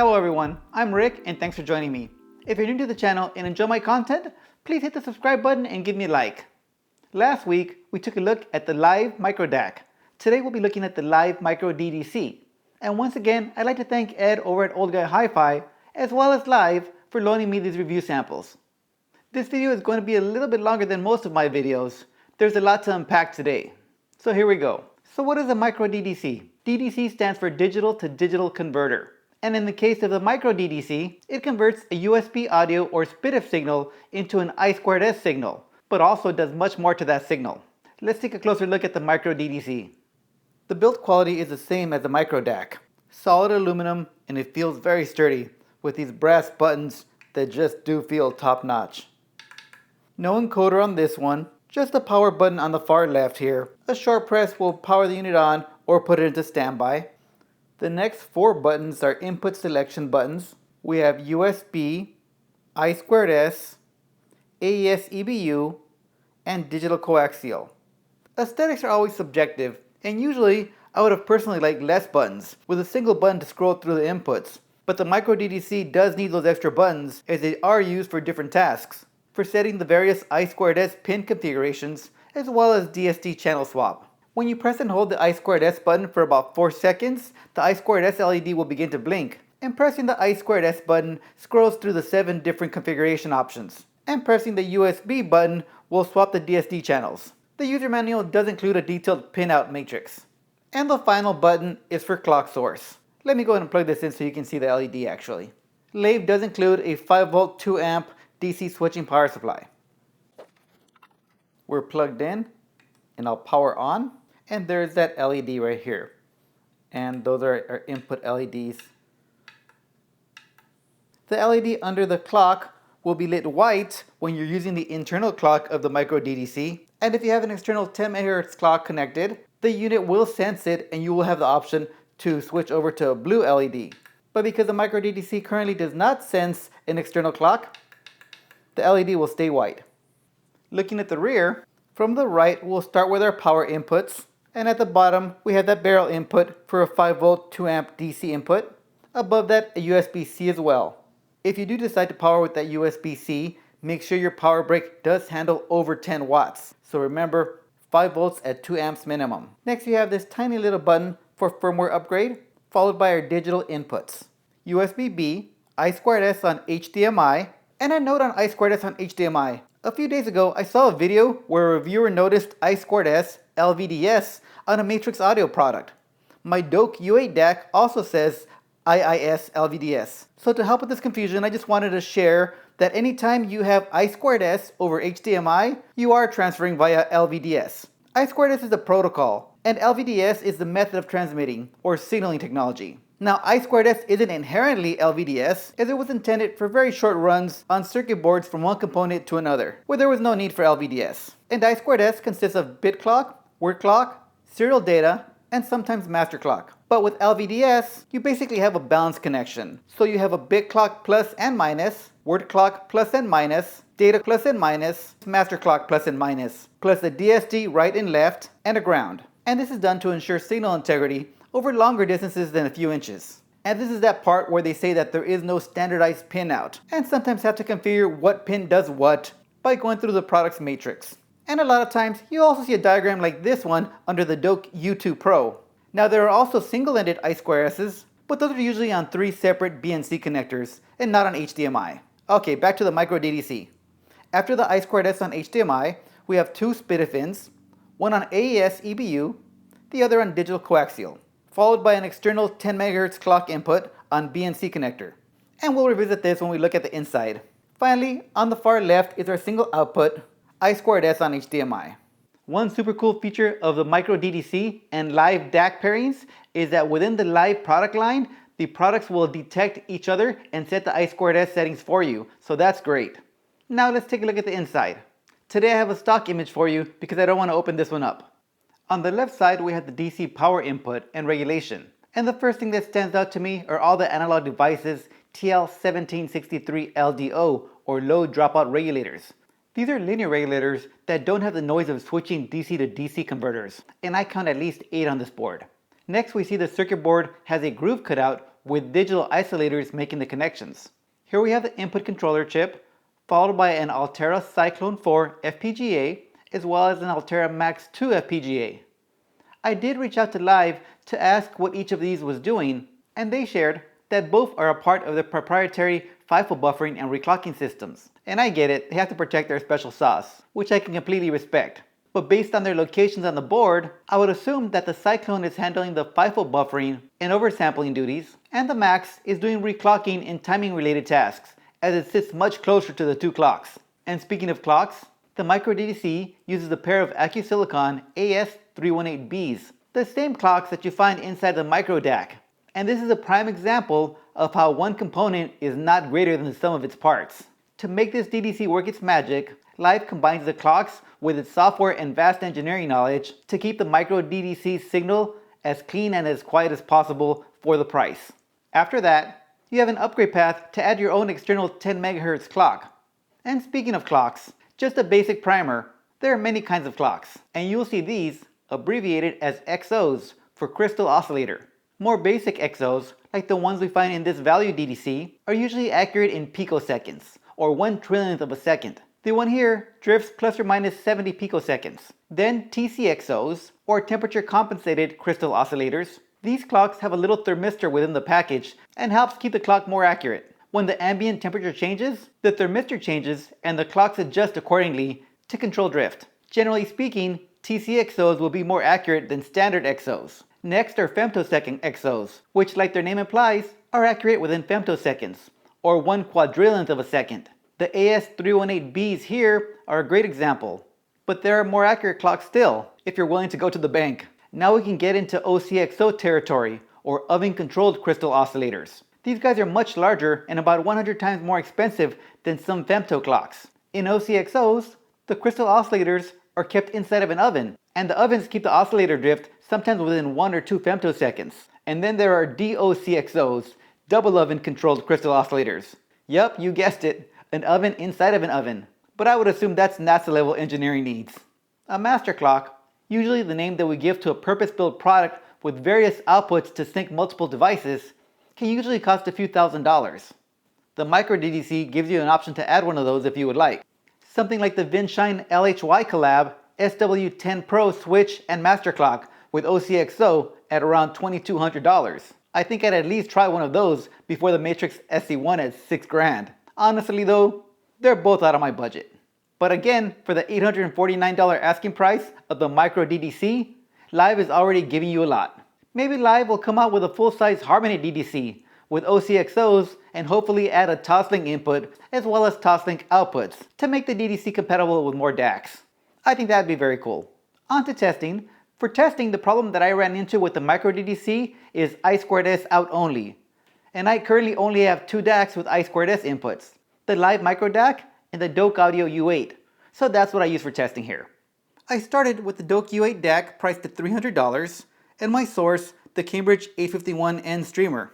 Hello everyone, I'm Rick and thanks for joining me. If you're new to the channel and enjoy my content, please hit the subscribe button and give me a like. Last week, we took a look at the LAiV Micro DAC. Today we'll be looking at the LAiV Micro DDC. And once again, I'd like to thank Ed over at Old Guy Hi-Fi, as well as LAiV, for loaning me these review samples. This video is going to be a little bit longer than most of my videos. There's a lot to unpack today. So here we go. So what is a Micro DDC? DDC stands for Digital to Digital Converter. And in the case of the Micro DDC, it converts a USB audio or SPDIF signal into an I2S signal, but also does much more to that signal. Let's take a closer look at the Micro DDC. The build quality is the same as the Micro DAC. Solid aluminum, and it feels very sturdy, with these brass buttons that just do feel top notch. No encoder on this one, just a power button on the far left here. A short press will power the unit on or put it into standby. The next four buttons are input selection buttons. We have USB, I2S, AES EBU, and digital coaxial. Aesthetics are always subjective, and usually I would have personally liked less buttons, with a single button to scroll through the inputs. But the Micro DDC does need those extra buttons, as they are used for different tasks, for setting the various I2S pin configurations, as well as DSD channel swap. When you press and hold the I2S button for about 4 seconds, the I2S LED will begin to blink, and pressing the I2S button scrolls through the 7 different configuration options, and pressing the USB button will swap the DSD channels. The user manual does include a detailed pinout matrix. And the final button is for clock source. Let me go ahead and plug this in so you can see the LED actually. LAiV does include a 5V 2A DC switching power supply. We're plugged in, and I'll power on. And there's that LED right here. And those are our input LEDs. The LED under the clock will be lit white when you're using the internal clock of the Micro DDC. And if you have an external 10 MHz clock connected, the unit will sense it and you will have the option to switch over to a blue LED. But because the Micro DDC currently does not sense an external clock, the LED will stay white. Looking at the rear, from the right we'll start with our power inputs. And at the bottom, we have that barrel input for a 5V 2A DC input. Above that, a USB-C as well. If you do decide to power with that USB-C, make sure your power brick does handle over 10 watts. So remember, 5 volts at 2 amps minimum. Next, you have this tiny little button for firmware upgrade, followed by our digital inputs. USB-B, I2S on HDMI, and a note on I2S on HDMI. A few days ago, I saw a video where a reviewer noticed I2S LVDS on a Matrix Audio product. My Doak U8 DAC also says IIS LVDS. So to help with this confusion, I just wanted to share that anytime you have I2S over HDMI, you are transferring via LVDS. I2S is the protocol, and LVDS is the method of transmitting, or signaling technology. Now, I2S isn't inherently LVDS, as it was intended for very short runs on circuit boards from one component to another, where there was no need for LVDS. And I2S consists of bit clock, word clock, serial data, and sometimes master clock. But with LVDS, you basically have a balanced connection. So you have a bit clock plus and minus, word clock plus and minus, data plus and minus, master clock plus and minus, plus a DSD right and left, and a ground. And this is done to ensure signal integrity over longer distances than a few inches. And this is that part where they say that there is no standardized pinout, and sometimes have to configure what pin does what by going through the product's matrix. And a lot of times, you also see a diagram like this one under the Doak U2 Pro. Now there are also single-ended I2Ss, but those are usually on 3 separate BNC connectors, and not on HDMI. Okay, back to the Micro DDC. After the I2S on HDMI, we have 2 SPDIF ins, one on AES EBU, the other on digital coaxial, followed by an external 10 MHz clock input on BNC connector. And we'll revisit this when we look at the inside. Finally, on the far left is our single output, I2S on HDMI. One super cool feature of the Micro DDC and LAiV DAC pairings is that within the LAiV product line, the products will detect each other and set the I2S settings for you, so that's great. Now let's take a look at the inside. Today I have a stock image for you because I don't want to open this one up. On the left side, we have the DC power input and regulation. And the first thing that stands out to me are all the analog devices TL1763 LDO, or low dropout regulators. These are linear regulators that don't have the noise of switching DC to DC converters, and I count at least 8 on this board. Next, we see the circuit board has a groove cutout with digital isolators making the connections. Here we have the input controller chip, followed by an Altera Cyclone 4 FPGA, as well as an Altera Max 2 FPGA. I did reach out to LAiV to ask what each of these was doing, and they shared that both are a part of the proprietary FIFO buffering and reclocking systems. And I get it, they have to protect their special sauce, which I can completely respect. But based on their locations on the board, I would assume that the Cyclone is handling the FIFO buffering and oversampling duties, and the Max is doing reclocking and timing related tasks, as it sits much closer to the two clocks. And speaking of clocks, the microDDC uses a pair of AccuSilicon AS318Bs, the same clocks that you find inside the micro DAC. And this is a prime example of how one component is not greater than the sum of its parts. To make this DDC work its magic, LAiV combines the clocks with its software and vast engineering knowledge to keep the micro DDC signal as clean and as quiet as possible for the price. After that, you have an upgrade path to add your own external 10 MHz clock. And speaking of clocks, just a basic primer, there are many kinds of clocks, and you'll see these abbreviated as XOs for crystal oscillator. More basic XOs, like the ones we find in this value DDC, are usually accurate in picoseconds, or 1/trillionth of a second. The one here drifts plus or minus 70 picoseconds. Then TCXOs, or temperature compensated crystal oscillators. These clocks have a little thermistor within the package and helps keep the clock more accurate. When the ambient temperature changes, the thermistor changes and the clocks adjust accordingly to control drift. Generally speaking, TCXOs will be more accurate than standard XOs. Next are femtosecond XOs, which, like their name implies, are accurate within femtoseconds, or 1/quadrillionth of a second. The AS318Bs here are a great example, but there are more accurate clocks still, if you're willing to go to the bank. Now we can get into OCXO territory, or oven-controlled crystal oscillators. These guys are much larger and about 100 times more expensive than some femto clocks. In OCXOs, the crystal oscillators are kept inside of an oven, and the ovens keep the oscillator drift sometimes within 1 or 2 femtoseconds. And then there are DOCXOs, double oven controlled crystal oscillators. Yup, you guessed it, an oven inside of an oven. But I would assume that's NASA level engineering needs. A master clock, usually the name that we give to a purpose-built product with various outputs to sync multiple devices, can usually cost a few $1,000s. The micro DDC gives you an option to add one of those if you would like. Something like the Vinshine LHY collab SW10 Pro switch and master clock with OCXO at around $2,200. I think I'd at least try one of those before the Matrix SC1 at $6,000. Honestly though, they're both out of my budget. But again, for the $849 asking price of the micro DDC, LAiV is already giving you a lot. Maybe LAiV will come out with a full-size Harmony DDC with OCXOs and hopefully add a Toslink input as well as Toslink outputs to make the DDC compatible with more DACs. I think that'd be very cool. On to testing. For testing, the problem that I ran into with the micro DDC is I2S out only. And I currently only have 2 DACs with I2S inputs, the LAiV micro DAC and the Doak Audio U8. So that's what I use for testing here. I started with the Doak U8 DAC priced at $300 and my source, the Cambridge 851N streamer.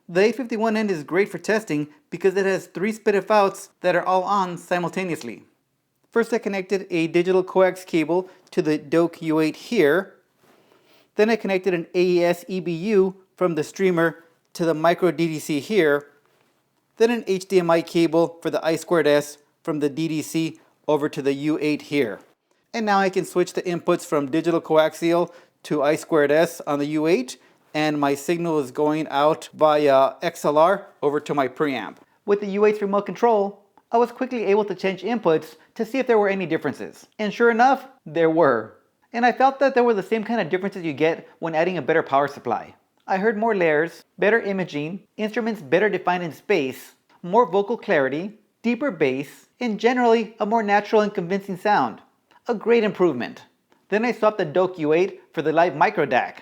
The 851N is great for testing because it has 3 SPDIF outs that are all on simultaneously. First I connected a digital coax cable to the Doak U8 here. Then I connected an AES EBU from the streamer to the micro DDC here. Then an HDMI cable for the I2S from the DDC over to the U8 here. And now I can switch the inputs from digital coaxial to I2S on the U8, and my signal is going out via XLR over to my preamp. With the U8's remote control, I was quickly able to change inputs to see if there were any differences. And sure enough, there were. And I felt that there were the same kind of differences you get when adding a better power supply. I heard more layers, better imaging, instruments better defined in space, more vocal clarity, deeper bass, and generally a more natural and convincing sound. A great improvement. Then I swapped the Doak U8 for the LAiV micro DAC.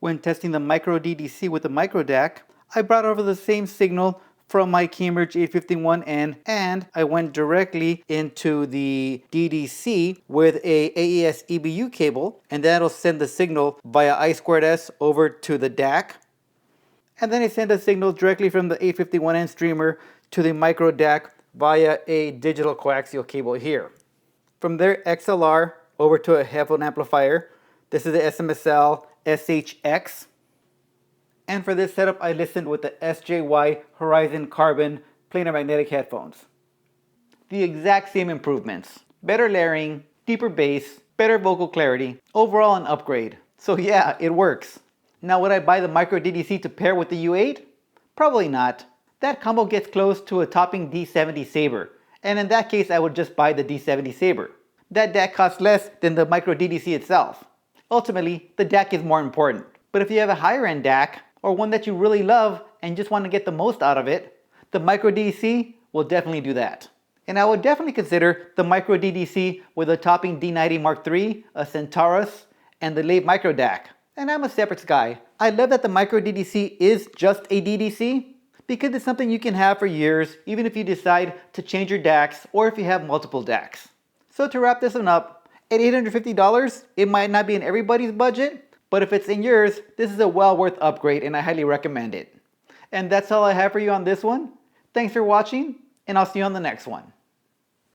When testing the micro DDC with the micro DAC, I brought over the same signal from my Cambridge 851N and I went directly into the DDC with a AES EBU cable, and that'll send the signal via I2S over to the DAC. And then I send a signal directly from the 851N streamer to the micro DAC via a digital coaxial cable here. From there, XLR over to a headphone amplifier. This is the SMSL SHX. And for this setup, I listened with the SJY Horizon Carbon planar magnetic headphones. The exact same improvements. Better layering, deeper bass, better vocal clarity, overall an upgrade. So yeah, it works. Now would I buy the micro DDC to pair with the U8? Probably not. That combo gets close to a topping D70 Sabre, and in that case I would just buy the D70 Sabre. That DAC costs less than the micro DDC itself. Ultimately, the DAC is more important. But if you have a higher end DAC, or one that you really love and just want to get the most out of it, the micro DDC will definitely do that. And I would definitely consider the micro DDC with a topping D90 Mark III, a Centaurus, and the LAiV micro DAC. And I'm a separates guy. I love that the micro DDC is just a DDC because it's something you can have for years, even if you decide to change your DACs or if you have multiple DACs. So to wrap this one up, at $850, it might not be in everybody's budget, but if it's in yours, this is a well worth upgrade and I highly recommend it. And that's all I have for you on this one. Thanks for watching, and I'll see you on the next one.